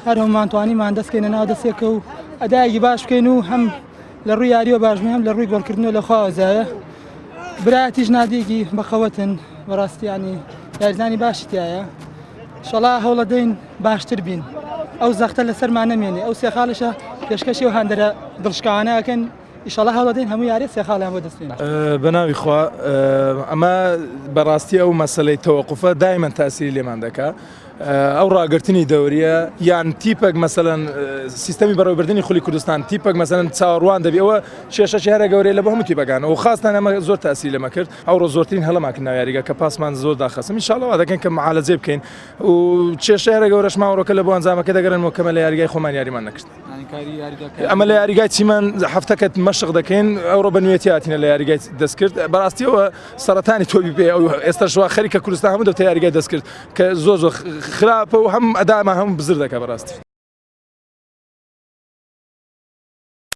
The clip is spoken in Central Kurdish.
هەر هەمومانتوانیمان دەستکەینە ناو دەستێکە و ئەدایەکی باش بکەین و هەم لە ڕووی یاریوە باشمی هەم لە ڕووی گۆڵکردنەوە لەخوازایە برایەتیش نادێکی بەخەوەتن بەڕاستیانی یاریزانی باشی تایە شەڵا هەوڵە دەین باشتر بین ئەو زەختە لەسەرمان نەمێنێ ئەو سێخاڵشە پێشکەشی و هەندەرە دڵشکاوانەکەن ئیشەڵا هەوڵە دەین هەموو یاری سێخاڵیان بۆ دەستێن بەناوی خوا ئەمە بەڕاستی ئەو مەسەلەی تەوەقوفە دایمەن تاسیری لێمان دەکا ئەو ڕاگررتنی دەوریە یان تیپێک مەسەلەن سیستەمی بەڕێوەبردننی خولی کوردستان تیپێک مەسەلەن چاوەڕوان دەبی ئەوە کێشەی هەرە گەورەی لە بۆ هەموو تیپەکان و خاستان ئەمە زۆر تاسی لەمە کرد ئەوڕۆ زۆرترین هەڵەماکە ناو یاریگە کە پاسمان زۆر داخەسم ئینشاڵڵا دەکەن کە معالەجێ بکەین و کێشەی هەرە گەورەش ماوەڕۆکە لە بۆ ئەنجامەکە دەگەڕێنەوە کەمە لە یاریگای خۆمان یاریمان نەکرد ئەمە لە یاریگای چیمان هەفتەکەت مەشق دەکەین ئەوڕۆ بە نوێتی هاتینە لە یاریگای دەستکرد بەڕاستیەوە سەرەتانی تۆبی پێ ئەو ئێستا شوا خەریکە کوردستان هەموو دەوتە یاریگای دەستکرد کە زۆر خراپە و هەم ئەداما هەم بزر دەکە بەڕاستی